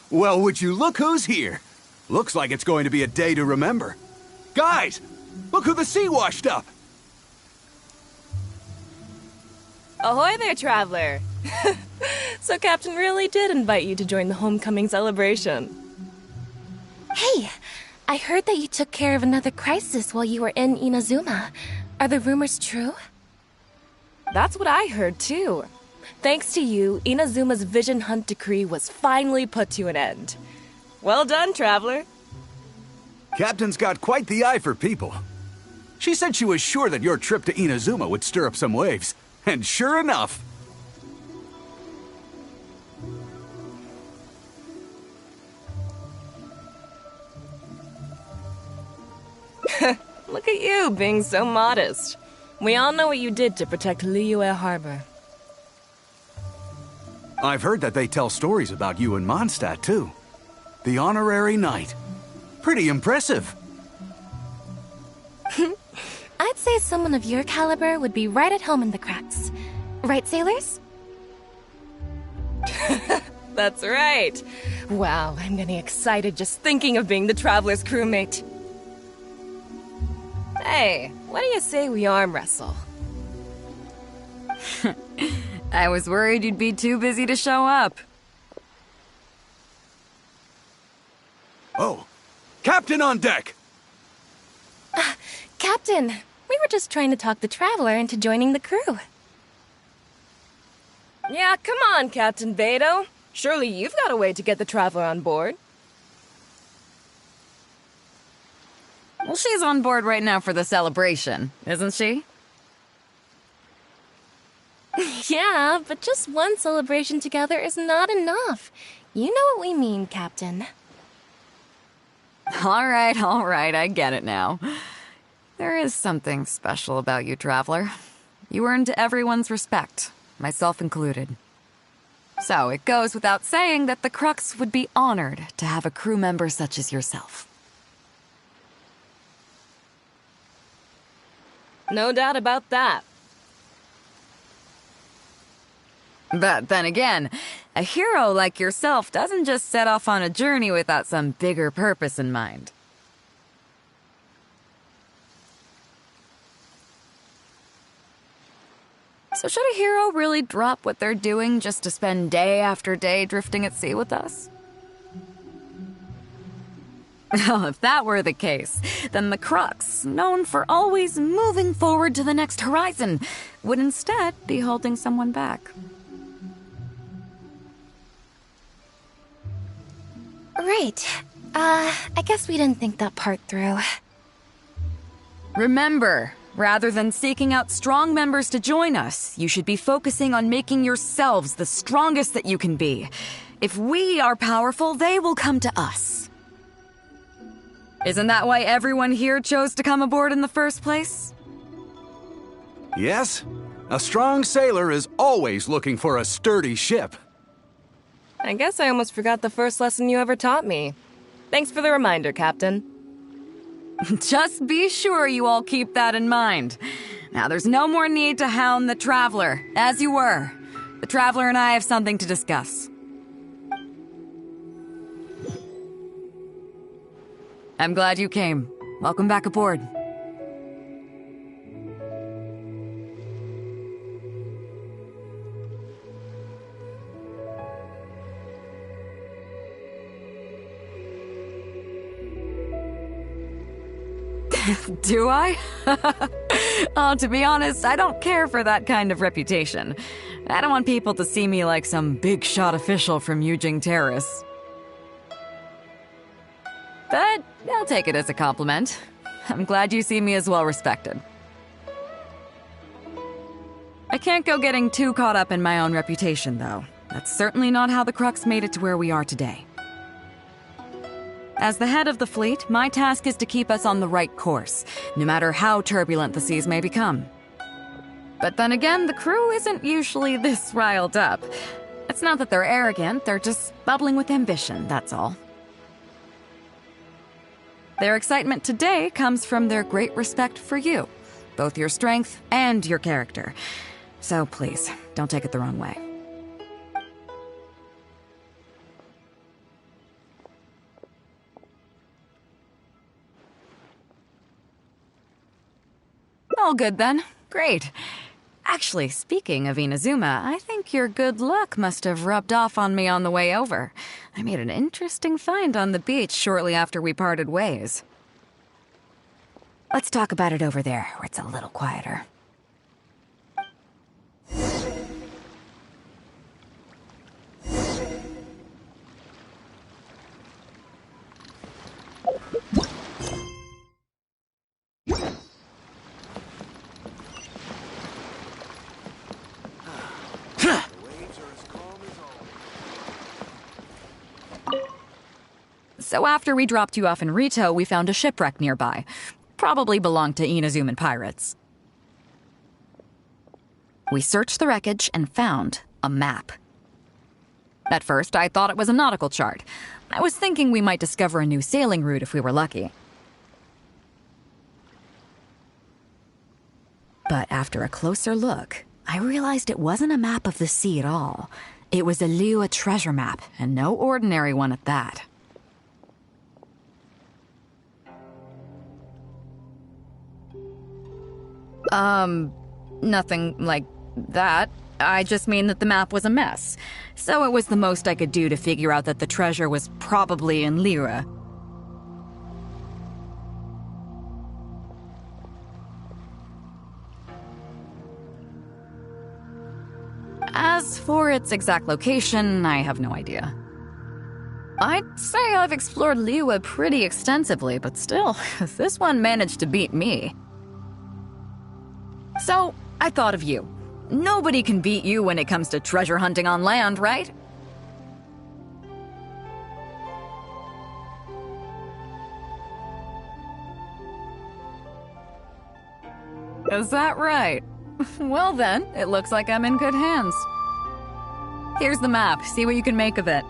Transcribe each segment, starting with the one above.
Well, would you look who's here? Looks like it's going to be a day to remember. Guys, look who the sea washed up! Ahoy there, traveler! So Captain really did invite you to join the homecoming celebration. Hey, I heard that you took care of another crisis while you were in Inazuma. Are the rumors true? That's what I heard, too. Thanks to you, Inazuma's Vision Hunt decree was finally put to an end. Well done, traveler. Captain's got quite the eye for people. She said she was sure that your trip to Inazuma would stir up some waves. And sure enough... Look at you, being so modest. We all know what you did to protect Liyue Harbor. I've heard that they tell stories about you in Mondstadt, too. The honorary knight. Pretty impressive. I'd say someone of your caliber would be right at home in the cracks. Right, sailors? That's right. Wow, I'm getting excited just thinking of being the Traveler's crewmate. Hey, what do you say we arm wrestle? I was worried you'd be too busy to show up. Oh, Captain on deck! Captain, we were just trying to talk the Traveler into joining the crew. Yeah, come on, Captain Beidou. Surely you've got a way to get the Traveler on board. Well, she's on board right now for the celebration, isn't she? Yeah, but just one celebration together is not enough. You know what we mean, Captain. All right, I get it now. There is something special about you, Traveler. You earned everyone's respect, myself included. So it goes without saying that the Crux would be honored to have a crew member such as yourself. No doubt about that. But then again, a hero like yourself doesn't just set off on a journey without some bigger purpose in mind. So should a hero really drop what they're doing just to spend day after day drifting at sea with us? Well, if that were the case, then the Crux, known for always moving forward to the next horizon, would instead be holding someone back. Right. I guess we didn't think that part through. Remember, rather than seeking out strong members to join us, you should be focusing on making yourselves the strongest that you can be. If we are powerful, they will come to us. Isn't that why everyone here chose to come aboard in the first place? Yes. A strong sailor is always looking for a sturdy ship. I guess I almost forgot the first lesson you ever taught me. Thanks for the reminder, Captain. Just be sure you all keep that in mind. Now, there's no more need to hound the Traveler, as you were. The Traveler and I have something to discuss. I'm glad you came. Welcome back aboard. Do I? Oh, to be honest, I don't care for that kind of reputation. I don't want people to see me like some big-shot official from Yujing Terrace. But I'll take it as a compliment. I'm glad you see me as well-respected. I can't go getting too caught up in my own reputation, though. That's certainly not how the Crux made it to where we are today. As the head of the fleet, my task is to keep us on the right course, no matter how turbulent the seas may become. But then again, the crew isn't usually this riled up. It's not that they're arrogant, they're just bubbling with ambition, that's all. Their excitement today comes from their great respect for you, both your strength and your character. So please, don't take it the wrong way. All good then. Great. Actually, speaking of Inazuma, I think your good luck must have rubbed off on me on the way over. I made an interesting find on the beach shortly after we parted ways. Let's talk about it over there, where it's a little quieter. So after we dropped you off in Rito, we found a shipwreck nearby. Probably belonged to Inazuman pirates. We searched the wreckage and found a map. At first, I thought it was a nautical chart. I was thinking we might discover a new sailing route if we were lucky. But after a closer look, I realized it wasn't a map of the sea at all. It was a Liyue treasure map, and no ordinary one at that. Nothing like that. I just mean that the map was a mess. So it was the most I could do to figure out that the treasure was probably in Liyue. As for its exact location, I have no idea. I'd say I've explored Liyue pretty extensively, but still, this one managed to beat me. So, I thought of you. Nobody can beat you when it comes to treasure hunting on land, right? Is that right? Well then, it looks like I'm in good hands. Here's the map. See what you can make of it.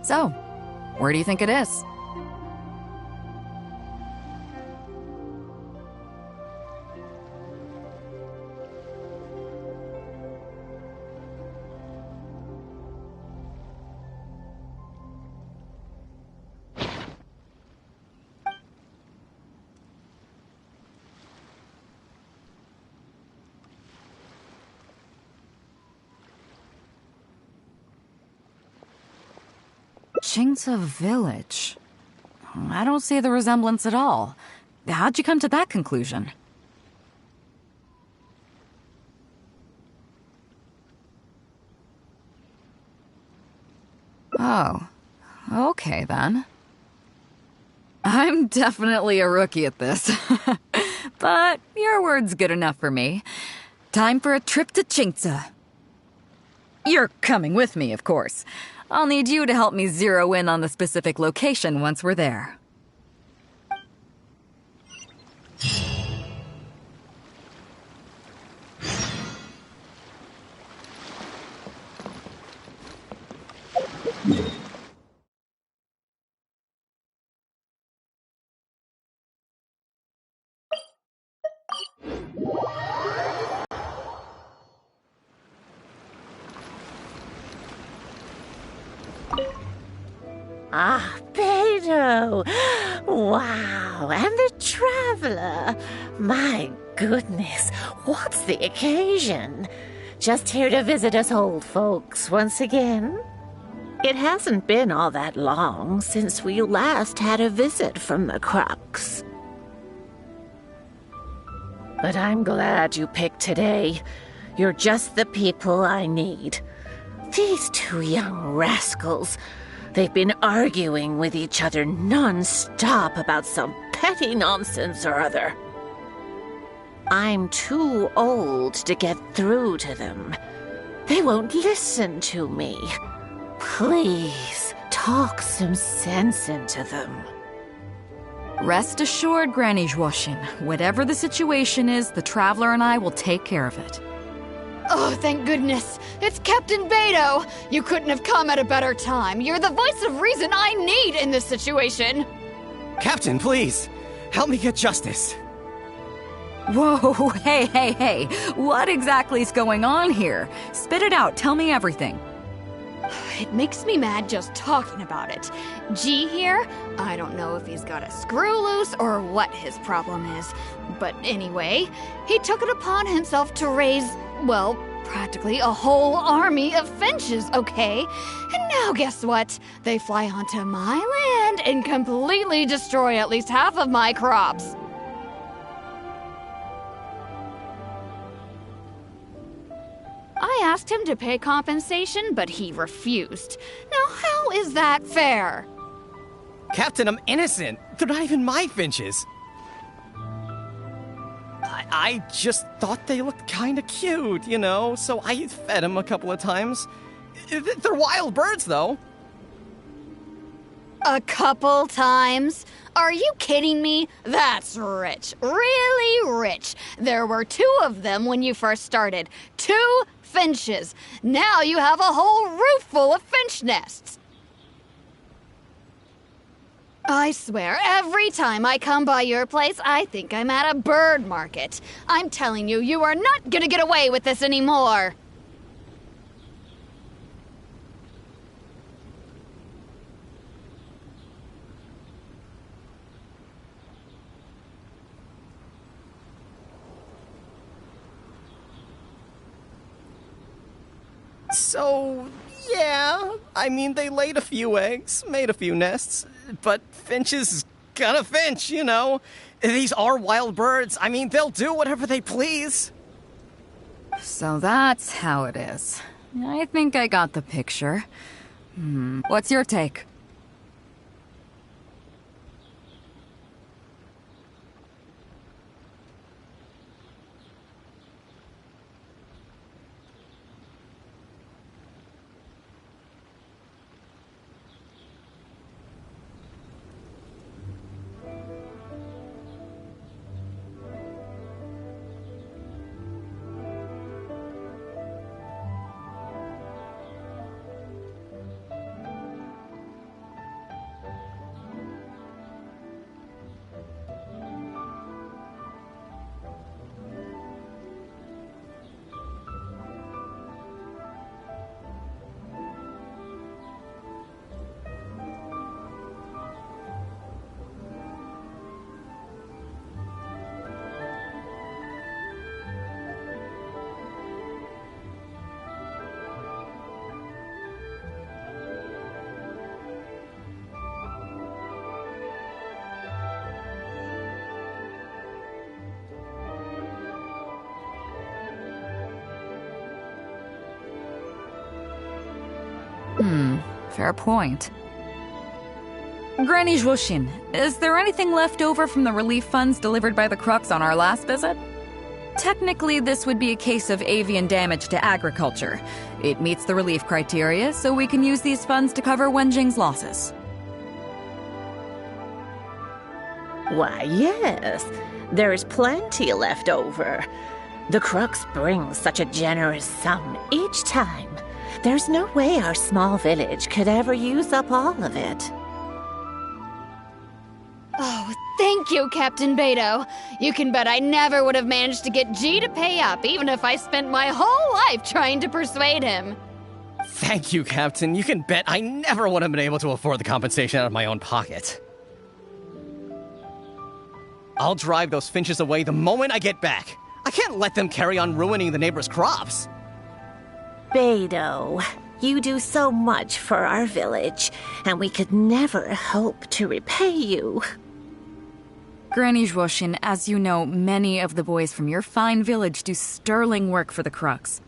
So, where do you think it is? Qingce Village. I don't see the resemblance at all. How'd you come to that conclusion? Oh, okay then. I'm definitely a rookie at this. But your word's good enough for me. Time for a trip to Qingce. You're coming with me, of course. I'll need you to help me zero in on the specific location once we're there. Ah, Beidou! Wow, and the traveler! My goodness, what's the occasion? Just here to visit us old folks once again? It hasn't been all that long since we last had a visit from the Crux. But I'm glad you picked today. You're just the people I need. These two young rascals... They've been arguing with each other non-stop about some petty nonsense or other. I'm too old to get through to them. They won't listen to me. Please, talk some sense into them. Rest assured, Granny Zhuoxin, whatever the situation is, the Traveler and I will take care of it. Oh, thank goodness. It's Captain Beidou. You couldn't have come at a better time. You're the voice of reason I need in this situation. Captain, please. Help me get justice. Whoa, hey. What exactly is going on here? Spit it out. Tell me everything. It makes me mad just talking about it. G here, I don't know if he's got a screw loose or what his problem is. But anyway, he took it upon himself to raise, well, practically a whole army of finches, okay? And now guess what? They fly onto my land and completely destroy at least half of my crops. I asked him to pay compensation, but he refused. Now, how is that fair? Captain, I'm innocent. They're not even my finches. I just thought they looked kinda cute, you know, so I fed them a couple of times. They're wild birds, though. A couple times? Are you kidding me? That's rich. Really rich. There were 2 of them when you first started. 2 finches. Now you have a whole roof full of finch nests. I swear, every time I come by your place, I think I'm at a bird market. I'm telling you, you are not gonna get away with this anymore. So, yeah, I mean, they laid a few eggs, made a few nests, but finch is gonna finch, you know. These are wild birds. I mean, they'll do whatever they please. So that's how it is. I think I got the picture. What's your take? Fair point. Granny Zhushin, is there anything left over from the relief funds delivered by the Crux on our last visit? Technically, this would be a case of avian damage to agriculture. It meets the relief criteria, so we can use these funds to cover Wenjing's losses. Why, yes. There's plenty left over. The Crux brings such a generous sum each time. There's no way our small village could ever use up all of it. Oh, thank you, Captain Beidou. You can bet I never would have managed to get G to pay up, even if I spent my whole life trying to persuade him. Thank you, Captain. You can bet I never would have been able to afford the compensation out of my own pocket. I'll drive those finches away the moment I get back. I can't let them carry on ruining the neighbors' crops. Beidou, you do so much for our village, and we could never hope to repay you. Granny Zhushin, as you know, many of the boys from your fine village do sterling work for the Crux.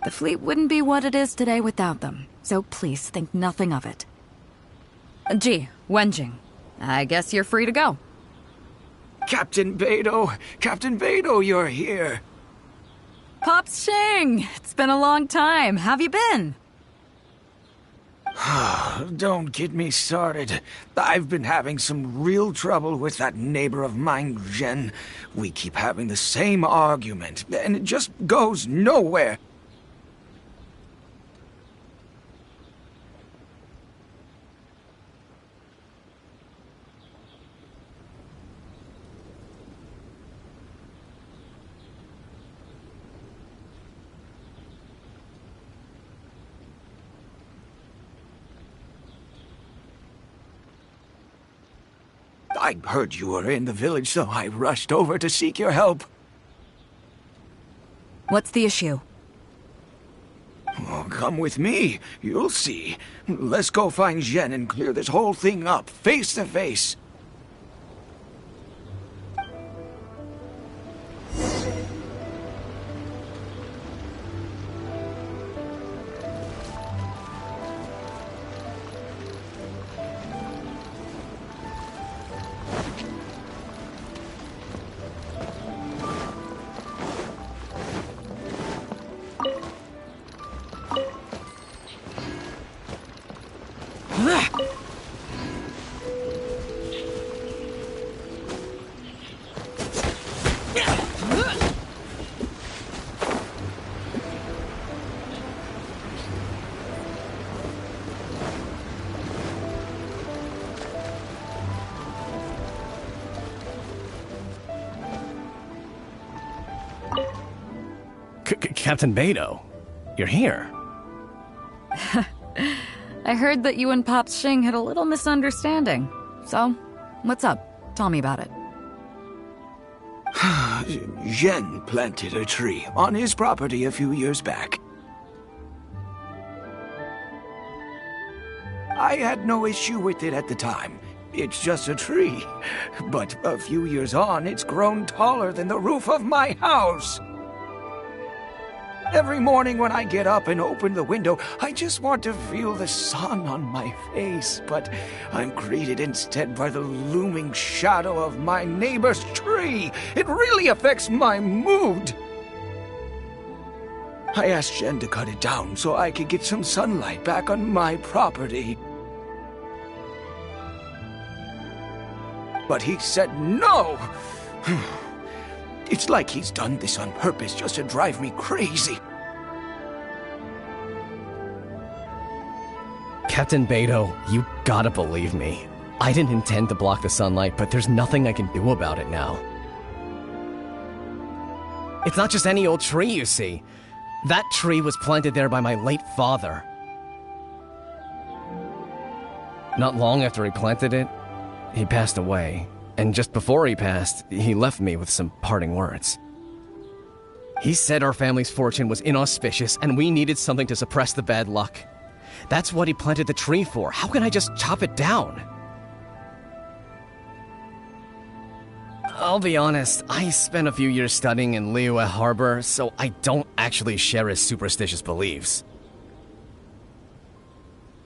The fleet wouldn't be what it is today without them, so please think nothing of it. Gee, Wenjing, I guess you're free to go. Captain Beidou, you're here. Pops Shing! It's been a long time. Have you been? Don't get me started. I've been having some real trouble with that neighbor of mine, Jen. We keep having the same argument, and it just goes nowhere. I heard you were in the village, so I rushed over to seek your help. What's the issue? Oh, come with me. You'll see. Let's go find Zhen and clear this whole thing up, face to face. Captain Beidou, you're here. I heard that you and Pops Xing had a little misunderstanding. So, what's up? Tell me about it. Zhen planted a tree on his property a few years back. I had no issue with it at the time. It's just a tree. But a few years on, it's grown taller than the roof of my house. Every morning when I get up and open the window, I just want to feel the sun on my face, but I'm greeted instead by the looming shadow of my neighbor's tree. It really affects my mood. I asked Zhen to cut it down so I could get some sunlight back on my property. But he said no! It's like he's done this on purpose just to drive me crazy. Captain Beidou, you gotta believe me. I didn't intend to block the sunlight, but there's nothing I can do about it now. It's not just any old tree, you see. That tree was planted there by my late father. Not long after he planted it, he passed away. And just before he passed, he left me with some parting words. He said our family's fortune was inauspicious and we needed something to suppress the bad luck. That's what he planted the tree for. How can I just chop it down? I'll be honest, I spent a few years studying in Liyue Harbor, so I don't actually share his superstitious beliefs.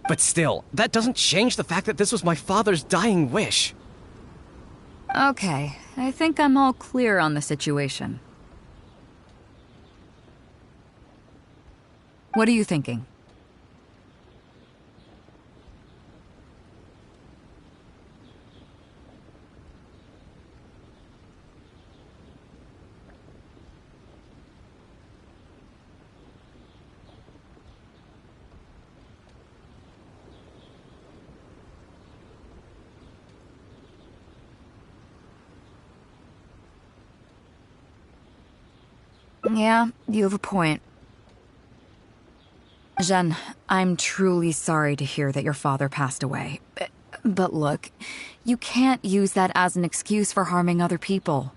But still, that doesn't change the fact that this was my father's dying wish. Okay, I think I'm all clear on the situation. What are you thinking? Yeah, you have a point. Zhen, I'm truly sorry to hear that your father passed away. But look, you can't use that as an excuse for harming other people.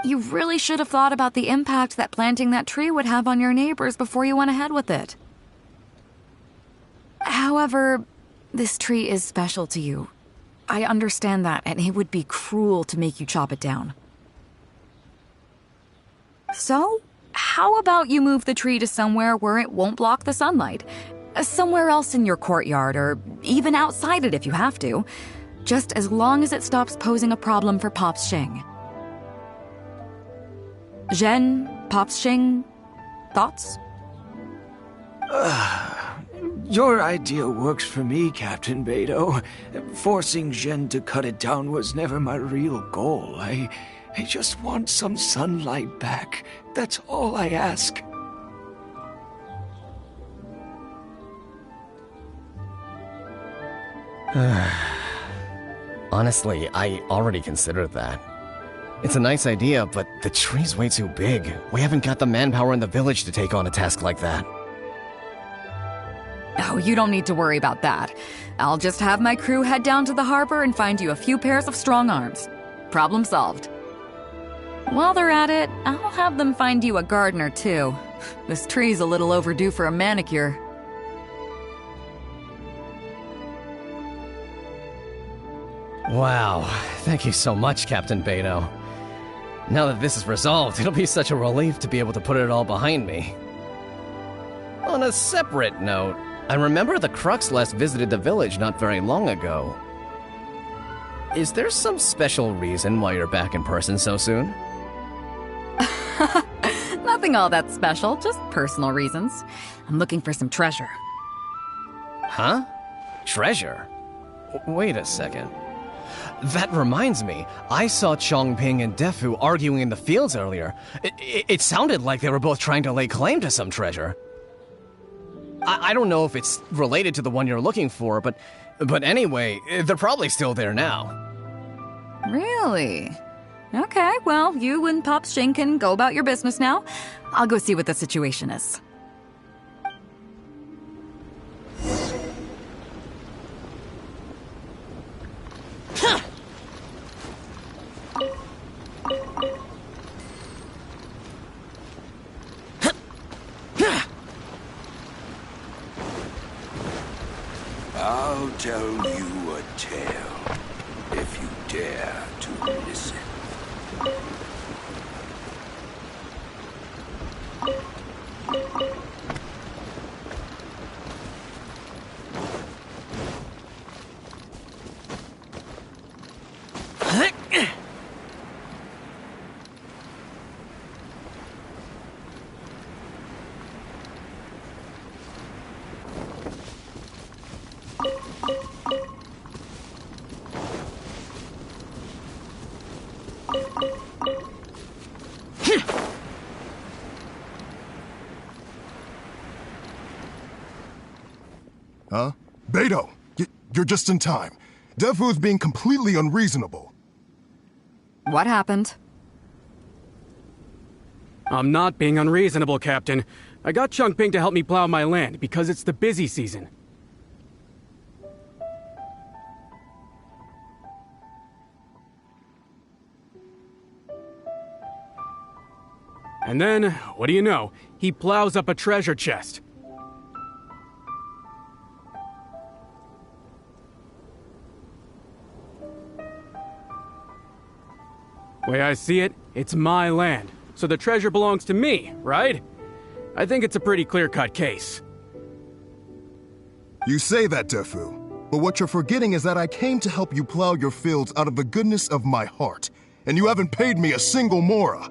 You really should have thought about the impact that planting that tree would have on your neighbors before you went ahead with it. However, this tree is special to you. I understand that, and it would be cruel to make you chop it down. So, how about you move the tree to somewhere where it won't block the sunlight? Somewhere else in your courtyard, or even outside it if you have to. Just as long as it stops posing a problem for Pops Xing. Zhen, Pops Xing, thoughts? Your idea works for me, Captain Beidou. Forcing Zhen to cut it down was never my real goal. I just want some sunlight back. That's all I ask. Honestly, I already considered that. It's a nice idea, but the tree's way too big. We haven't got the manpower in the village to take on a task like that. Oh, you don't need to worry about that. I'll just have my crew head down to the harbor and find you a few pairs of strong arms. Problem solved. While they're at it, I'll have them find you a gardener, too. This tree's a little overdue for a manicure. Wow, thank you so much, Captain Beidou. Now that this is resolved, it'll be such a relief to be able to put it all behind me. On a separate note, I remember the Crux last visited the village not very long ago. Is there some special reason why you're back in person so soon? Nothing all that special, just personal reasons. I'm looking for some treasure. Huh? Treasure? Wait a second. That reminds me, I saw Chongping and Defu arguing in the fields earlier. It sounded like they were both trying to lay claim to some treasure. I don't know if it's related to the one you're looking for, but anyway, they're probably still there now. Really? Okay, well, you and Pops Shing can go about your business now. I'll go see what the situation is. I'll tell you a tale, if you dare to listen. Huh? Beidou! You're just in time. Defu's being completely unreasonable. What happened? I'm not being unreasonable, Captain. I got Chongping to help me plow my land because it's the busy season. And then, what do you know? He plows up a treasure chest. Way I see it, it's my land, so the treasure belongs to me, right? I think it's a pretty clear-cut case. You say that, Defu, but what you're forgetting is that I came to help you plow your fields out of the goodness of my heart, and you haven't paid me a single mora.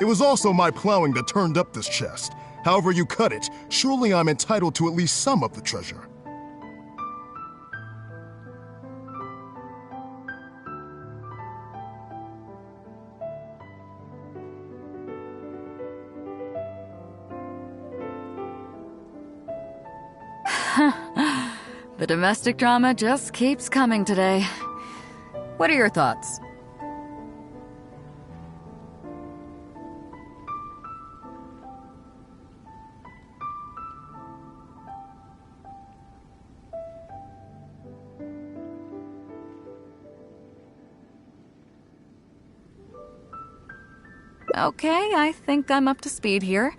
It was also my plowing that turned up this chest. However you cut it, surely I'm entitled to at least some of the treasure. The domestic drama just keeps coming today. What are your thoughts? Okay, I think I'm up to speed here.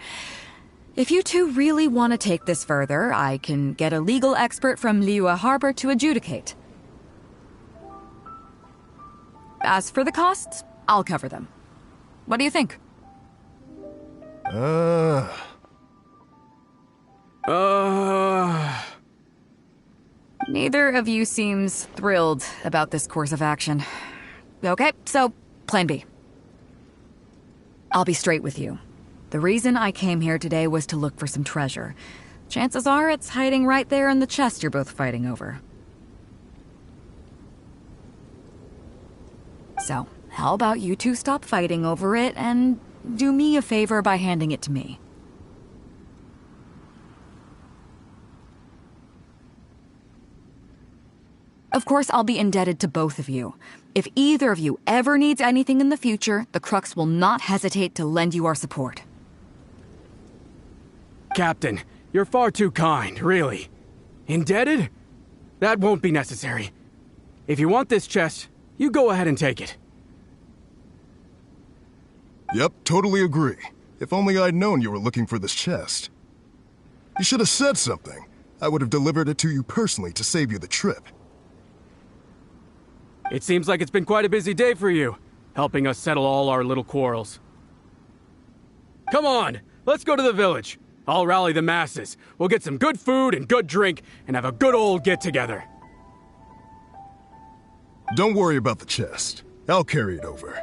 If you two really want to take this further, I can get a legal expert from Liyue Harbor to adjudicate. As for the costs, I'll cover them. What do you think? Neither of you seems thrilled about this course of action. Okay, so Plan B. I'll be straight with you. The reason I came here today was to look for some treasure. Chances are it's hiding right there in the chest you're both fighting over. So, how about you two stop fighting over it and do me a favor by handing it to me? Of course, I'll be indebted to both of you. If either of you ever needs anything in the future, the Crux will not hesitate to lend you our support. Captain, you're far too kind, really. Indebted? That won't be necessary. If you want this chest, you go ahead and take it. Yep, totally agree. If only I'd known you were looking for this chest. You should have said something. I would have delivered it to you personally to save you the trip. It seems like it's been quite a busy day for you, helping us settle all our little quarrels. Come on, let's go to the village. I'll rally the masses. We'll get some good food and good drink, and have a good old get-together. Don't worry about the chest. I'll carry it over.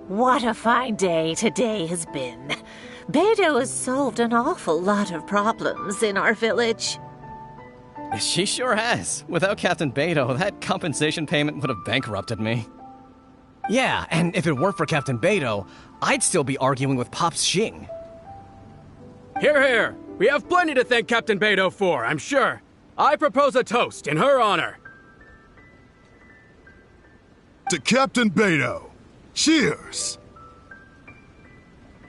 What a fine day today has been. Beidou has solved an awful lot of problems in our village. She sure has. Without Captain Beidou, that compensation payment would have bankrupted me. Yeah, and if it weren't for Captain Beidou, I'd still be arguing with Pops Xing. Hear, hear! We have plenty to thank Captain Beidou for, I'm sure. I propose a toast in her honor. To Captain Beidou. Cheers!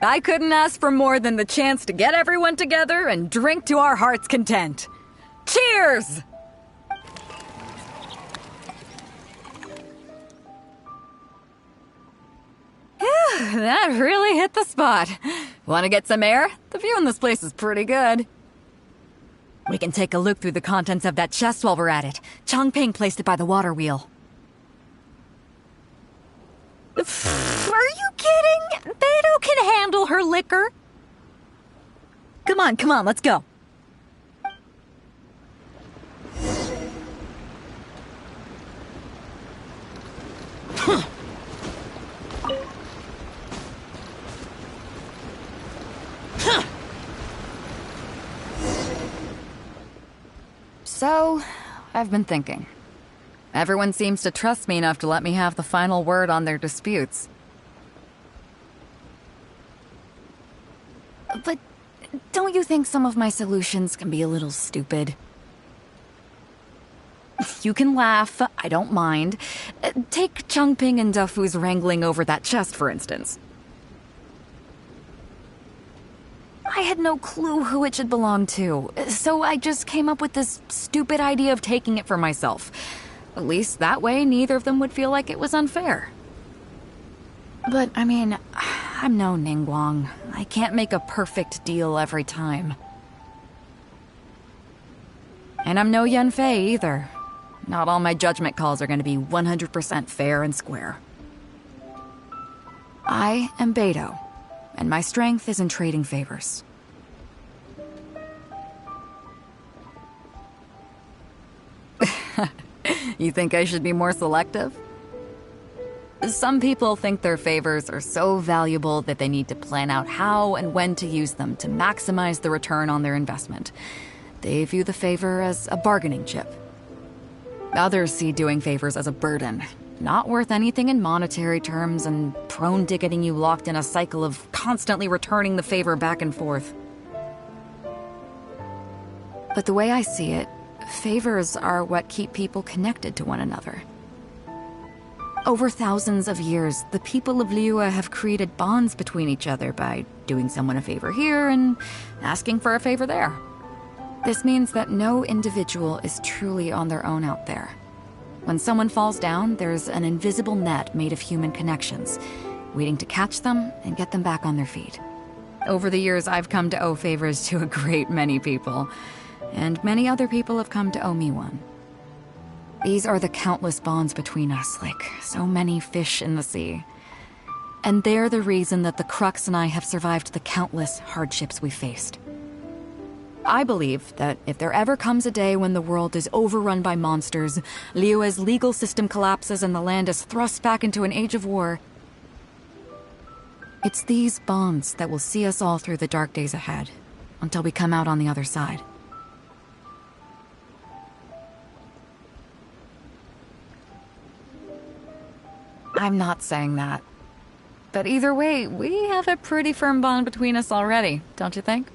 I couldn't ask for more than the chance to get everyone together and drink to our heart's content. Cheers! Phew, that really hit the spot. Want to get some air? The view in this place is pretty good. We can take a look through the contents of that chest while we're at it. Chongping placed it by the water wheel. Are you kidding? Beidou can handle her liquor. Come on, let's go. So, I've been thinking. Everyone seems to trust me enough to let me have the final word on their disputes. But don't you think some of my solutions can be a little stupid? You can laugh, I don't mind. Take Chongping and Dufu's wrangling over that chest, for instance. I had no clue who it should belong to, so I just came up with this stupid idea of taking it for myself. At least that way, neither of them would feel like it was unfair. But, I mean, I'm no Ningguang. I can't make a perfect deal every time. And I'm no Yanfei either. Not all my judgment calls are going to be 100% fair and square. I am Beidou, and my strength is in trading favors. You think I should be more selective? Some people think their favors are so valuable that they need to plan out how and when to use them to maximize the return on their investment. They view the favor as a bargaining chip. Others see doing favors as a burden, not worth anything in monetary terms and prone to getting you locked in a cycle of constantly returning the favor back and forth. But the way I see it, favors are what keep people connected to one another. Over thousands of years, the people of Liyue have created bonds between each other by doing someone a favor here and asking for a favor there. This means that no individual is truly on their own out there. When someone falls down, there's an invisible net made of human connections, waiting to catch them and get them back on their feet. Over the years, I've come to owe favors to a great many people, and many other people have come to owe me one. These are the countless bonds between us, like so many fish in the sea. And they're the reason that the Crux and I have survived the countless hardships we faced. I believe that if there ever comes a day when the world is overrun by monsters, Liyue's legal system collapses and the land is thrust back into an age of war, it's these bonds that will see us all through the dark days ahead, until we come out on the other side. I'm not saying that. But either way, we have a pretty firm bond between us already, don't you think?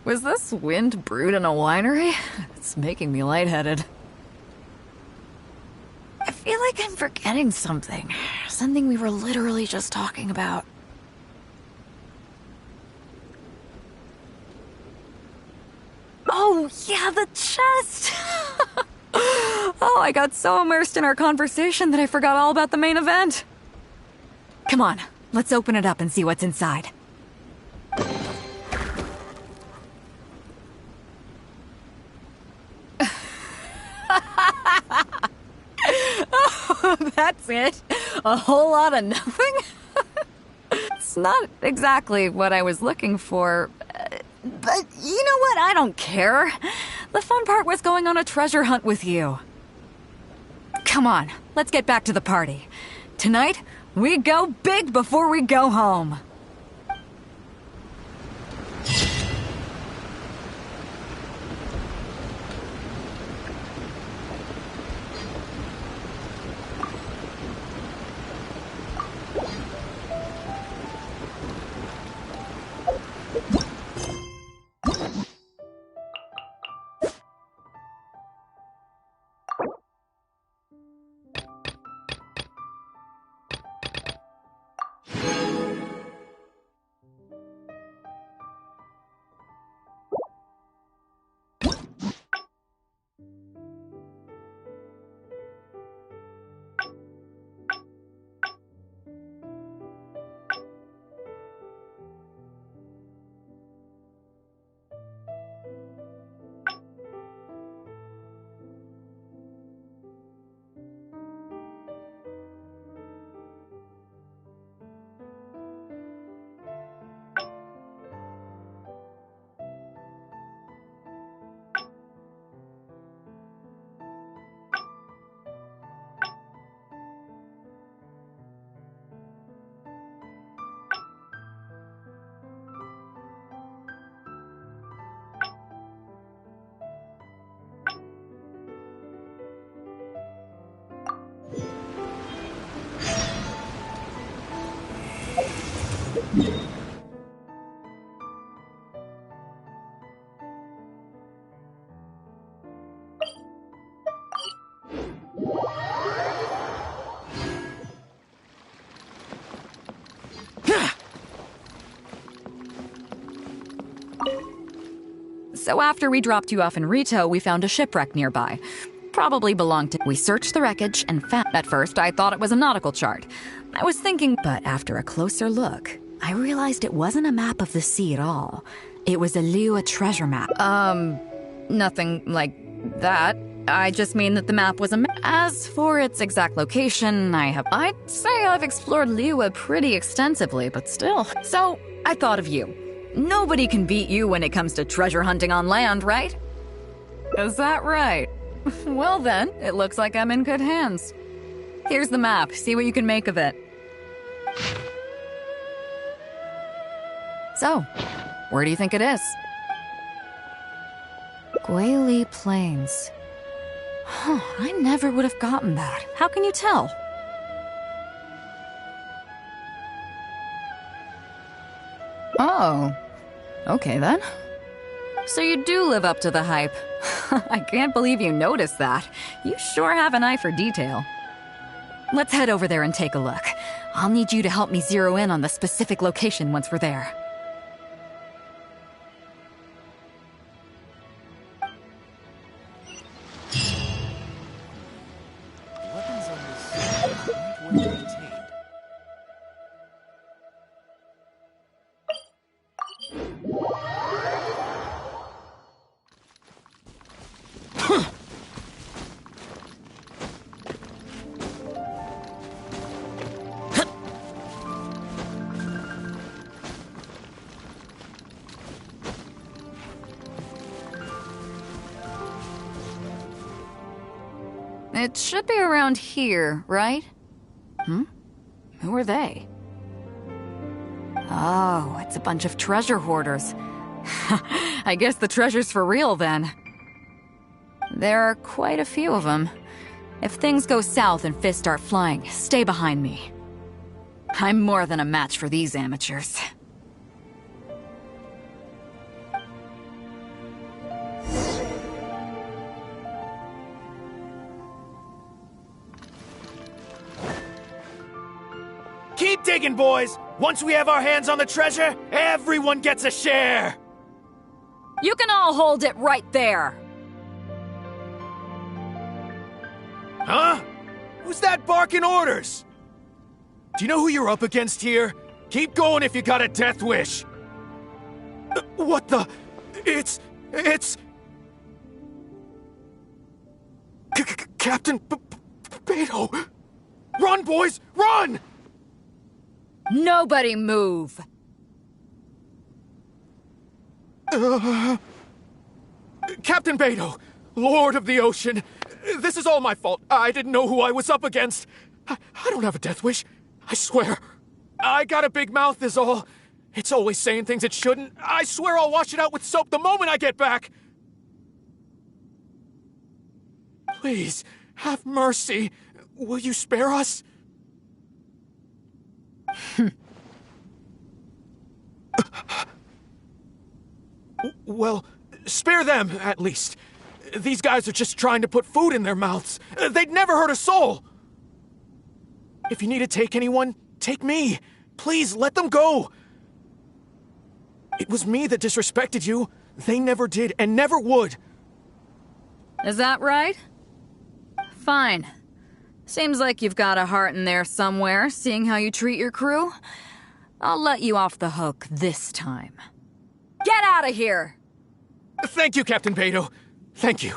Was this wind brewed in a winery? It's making me lightheaded. I feel like I'm forgetting something. Something we were literally just talking about. Oh, yeah, the chest! Oh, I got so immersed in our conversation that I forgot all about the main event. Come on, let's open it up and see what's inside. Oh, that's it? A whole lot of nothing? It's not exactly what I was looking for, but you know what? I don't care. The fun part was going on a treasure hunt with you. Come on, let's get back to the party. Tonight, we go big before we go home. So after we dropped you off in Rito, we found a shipwreck nearby. Probably belonged to... We searched the wreckage and found... At first, I thought it was a nautical chart. I was thinking... But after a closer look, I realized it wasn't a map of the sea at all. It was a Liyue treasure map. Nothing like that. I just mean that the map was a map. As for its exact location, I'd say I've explored Liyue pretty extensively, but still. So, I thought of you. Nobody can beat you when it comes to treasure hunting on land, right? Is that right? Well then, it looks like I'm in good hands. Here's the map. See what you can make of it. So, where do you think it is? Guili Plains. Huh, I never would have gotten that. How can you tell? Oh, okay then. So you do live up to the hype. I can't believe you noticed that. You sure have an eye for detail. Let's head over there and take a look. I'll need you to help me zero in on the specific location once we're there. Weapons on this side aren't well maintained. It should be around here, right? Who are they? Oh, it's a bunch of treasure hoarders. I guess the treasure's for real then. There are quite a few of them. If things go south and fists start flying, stay behind me. I'm more than a match for these amateurs. Keep digging, boys! Once we have our hands on the treasure, everyone gets a share! You can all hold it right there! Huh? Who's that barking orders? Do you know who you're up against here? Keep going if you got a death wish. What the? It's... Captain Beidou! Run, boys! Run! Nobody move! Captain Beidou, Lord of the Ocean, this is all my fault. I didn't know who I was up against. I don't have a death wish. I swear. I got a big mouth is all. It's always saying things it shouldn't. I swear I'll wash it out with soap the moment I get back. Please, have mercy. Will you spare us? Well, spare them, at least. These guys are just trying to put food in their mouths. They'd never hurt a soul. If you need to take anyone, take me. Please, let them go. It was me that disrespected you. They never did and never would. Is that right? Fine. Seems like you've got a heart in there somewhere, seeing how you treat your crew. I'll let you off the hook this time. Get out of here! Thank you, Captain Beidou. Thank you.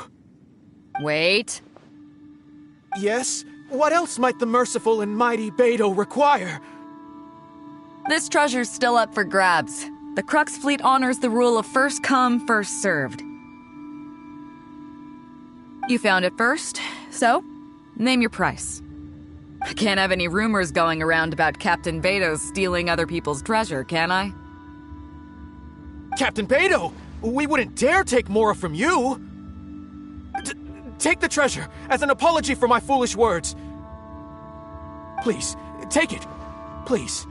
Wait. Yes? What else might the merciful and mighty Beidou require? This treasure's still up for grabs. The Crux fleet honors the rule of first come, first served. You found it first, so name your price. I can't have any rumors going around about Captain Beidou stealing other people's treasure, can I? Captain Beidou, we wouldn't dare take more from you. Take the treasure as an apology for my foolish words. Please, take it. Please.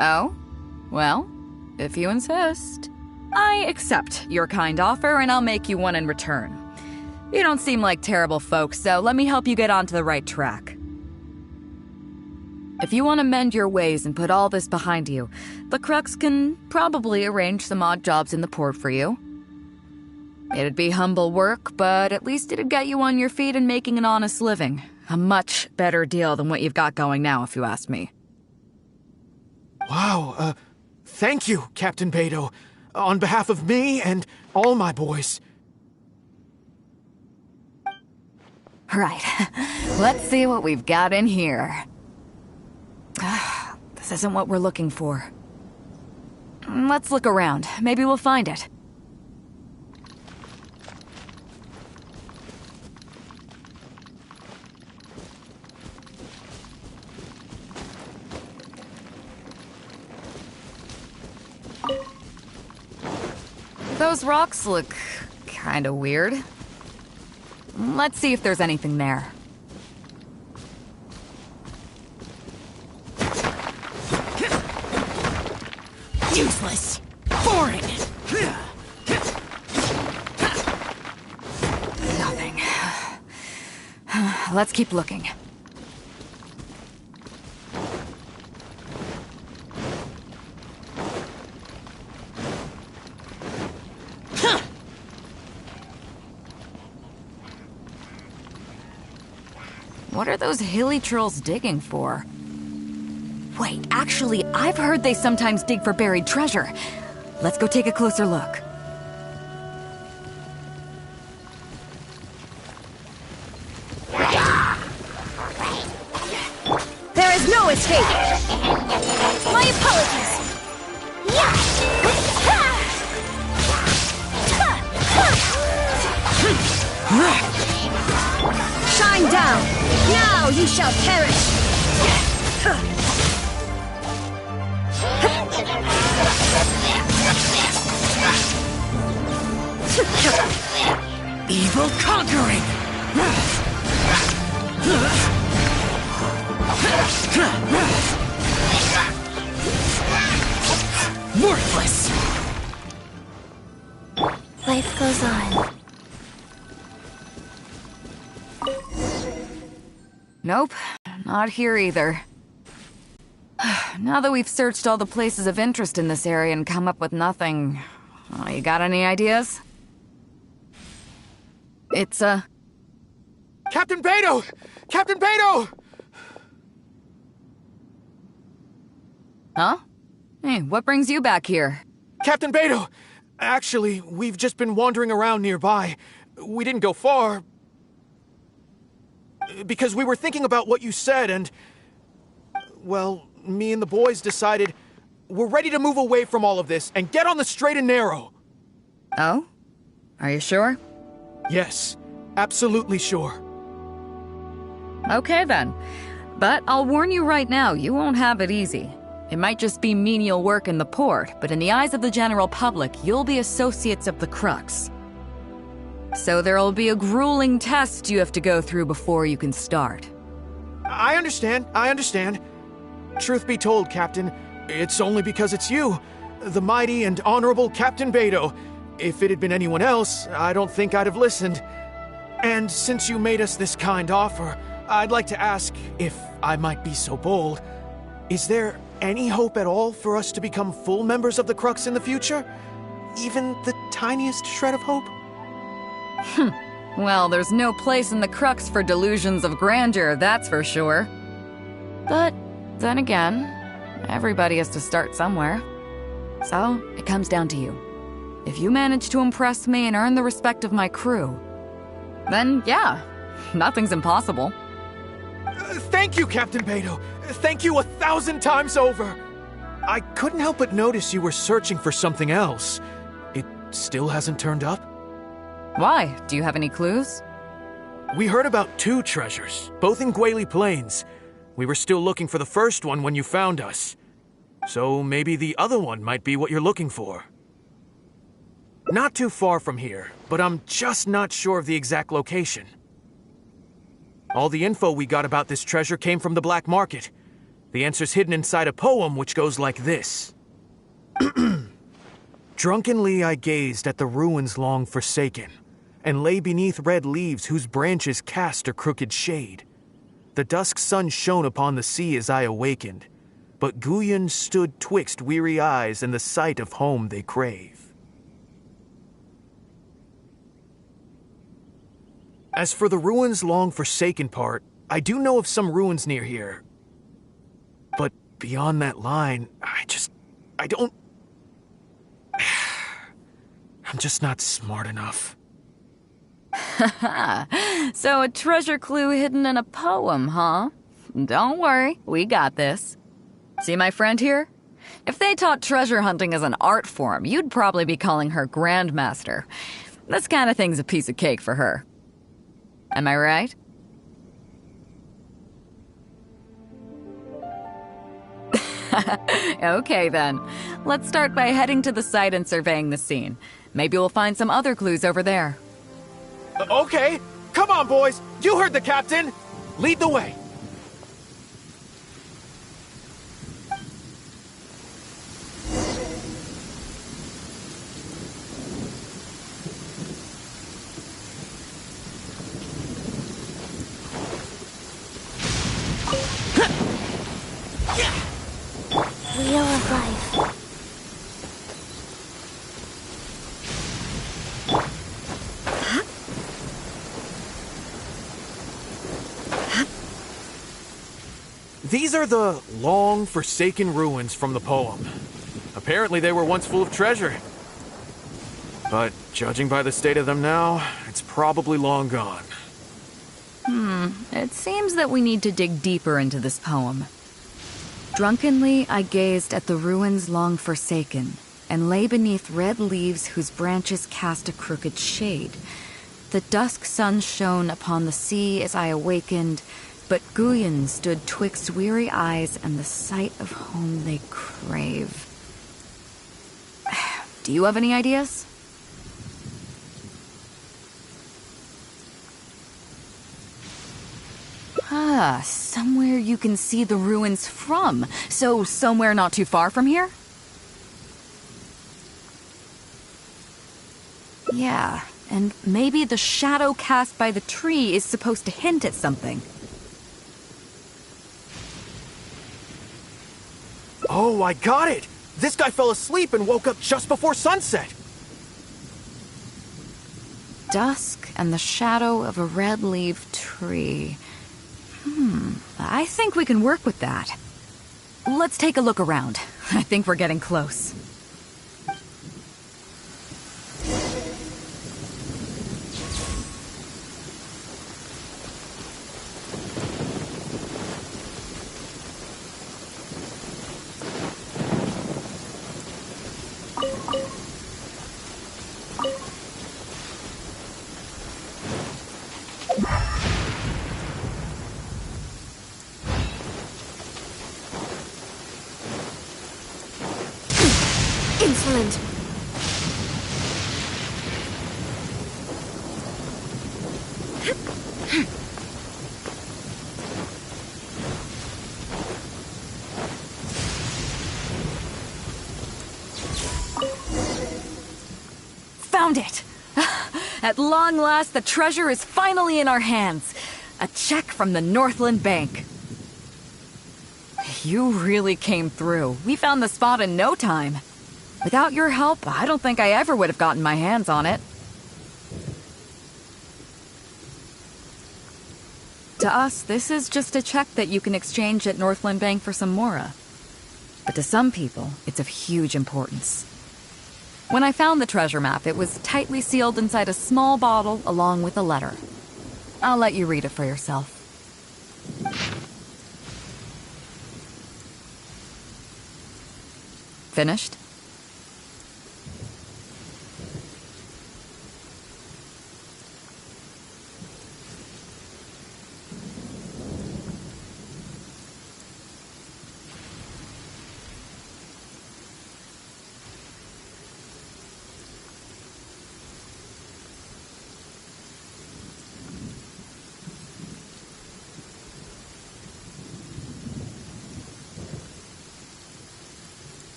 Oh? Well, if you insist. I accept your kind offer, and I'll make you one in return. You don't seem like terrible folks, so let me help you get onto the right track. If you want to mend your ways and put all this behind you, the Crux can probably arrange some odd jobs in the port for you. It'd be humble work, but at least it'd get you on your feet and making an honest living. A much better deal than what you've got going now, if you ask me. Wow, thank you, Captain Beidou. On behalf of me and all my boys. Right. Let's see what we've got in here. This isn't what we're looking for. Let's look around. Maybe we'll find it. Those rocks look kinda weird. Let's see if there's anything there. Useless. Boring. let's keep looking. What are those hilly trolls digging for? Wait, actually, I've heard they sometimes dig for buried treasure. Let's go take a closer look. There is no escape! My apologies! Shine down! Now you shall perish! Evil conquering! Worthless! Life goes on. Nope, not here either. Now that we've searched all the places of interest in this area and come up with nothing, you got any ideas? It's, Captain Beidou! Captain Beidou! Huh? Hey, what brings you back here? Captain Beidou! Actually, we've just been wandering around nearby. We didn't go far, because we were thinking about what you said and, well, me and the boys decided we're ready to move away from all of this and get on the straight and narrow. Oh? Are you sure? Yes, absolutely sure. Okay then. But I'll warn you right now, you won't have it easy. It might just be menial work in the port, but in the eyes of the general public, you'll be associates of the Crux. So there'll be a grueling test you have to go through before you can start. I understand. Truth be told, Captain, it's only because it's you, the mighty and honorable Captain Beidou. If it had been anyone else, I don't think I'd have listened. And since you made us this kind offer, I'd like to ask, if I might be so bold, is there any hope at all for us to become full members of the Crux in the future? Even the tiniest shred of hope? Well, there's no place in the Crux for delusions of grandeur, that's for sure. But then again, everybody has to start somewhere. So, it comes down to you. If you manage to impress me and earn the respect of my crew, then yeah, nothing's impossible. Thank you, Captain Beidou. Thank you 1,000 times over. I couldn't help but notice you were searching for something else. It still hasn't turned up? Why? Do you have any clues? We heard about 2 treasures, both in Guili Plains. We were still looking for the first one when you found us. So maybe the other one might be what you're looking for. Not too far from here, but I'm just not sure of the exact location. All the info we got about this treasure came from the black market. The answer's hidden inside a poem which goes like this. Drunkenly I gazed at the ruins long forsaken, and lay beneath red leaves whose branches cast a crooked shade. The dusk sun shone upon the sea as I awakened, but Guyon stood twixt weary eyes and the sight of home they crave. As for the ruins long forsaken part, I do know of some ruins near here. But beyond that line, I don't... I'm just not smart enough. So a treasure clue hidden in a poem, huh? Don't worry, we got this. See my friend here? If they taught treasure hunting as an art form, you'd probably be calling her Grandmaster. This kind of thing's a piece of cake for her. Am I right? Okay then. Let's start by heading to the site and surveying the scene. Maybe we'll find some other clues over there. Okay, come on boys, you heard the captain. Lead the way. These are the long forsaken ruins from the poem. Apparently they were once full of treasure. But judging by the state of them now, it's probably long gone. It seems that we need to dig deeper into this poem. Drunkenly, I gazed at the ruins long forsaken, and lay beneath red leaves whose branches cast a crooked shade. The dusk sun shone upon the sea as I awakened, but Guyon stood twixt weary eyes and the sight of home they crave. Do you have any ideas? Somewhere you can see the ruins from. So somewhere not too far from here? Yeah, and maybe the shadow cast by the tree is supposed to hint at something. Oh, I got it! This guy fell asleep and woke up just before sunset! Dusk and the shadow of a red-leaved tree. I think we can work with that. Let's take a look around. I think we're getting close. Insolent! Found it! At long last, the treasure is finally in our hands. A check from the Northland Bank. You really came through. We found the spot in no time. Without your help, I don't think I ever would have gotten my hands on it. To us, this is just a check that you can exchange at Northland Bank for some Mora. But to some people, it's of huge importance. When I found the treasure map, it was tightly sealed inside a small bottle along with a letter. I'll let you read it for yourself. Finished?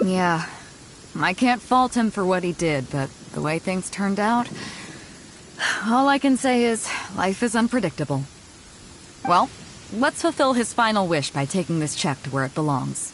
Yeah, I can't fault him for what he did, but the way things turned out, all I can say is life is unpredictable. Well, let's fulfill his final wish by taking this check to where it belongs.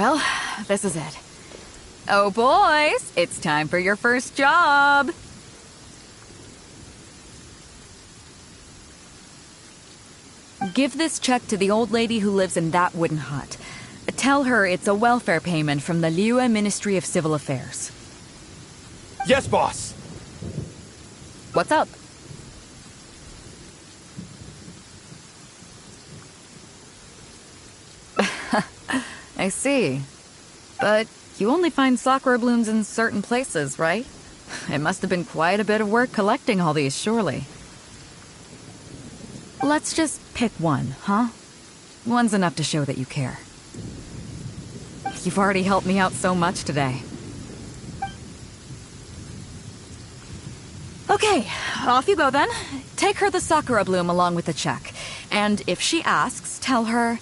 Well, this is it. Oh, boys, it's time for your first job. Give this check to the old lady who lives in that wooden hut. Tell her it's a welfare payment from the Liyue Ministry of Civil Affairs. Yes, boss. What's up? I see. But you only find sakura blooms in certain places, right? It must have been quite a bit of work collecting all these, surely. Let's just pick one, huh? One's enough to show that you care. You've already helped me out so much today. Okay, off you go then. Take her the sakura bloom along with the check. And if she asks, tell her,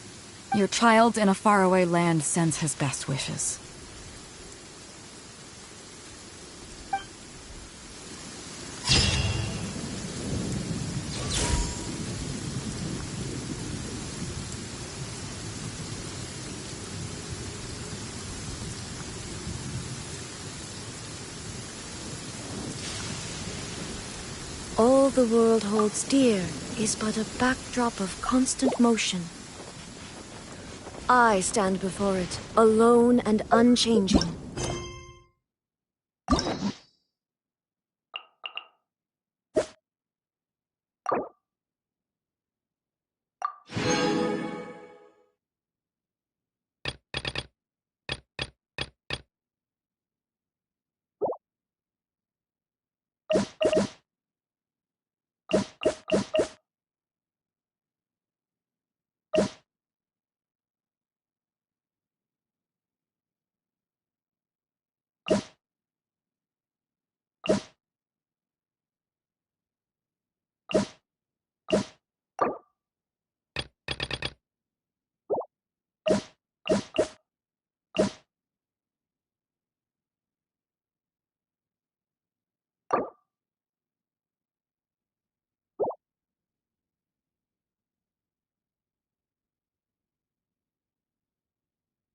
your child in a faraway land sends his best wishes. All the world holds dear is but a backdrop of constant motion. I stand before it, alone and unchanging.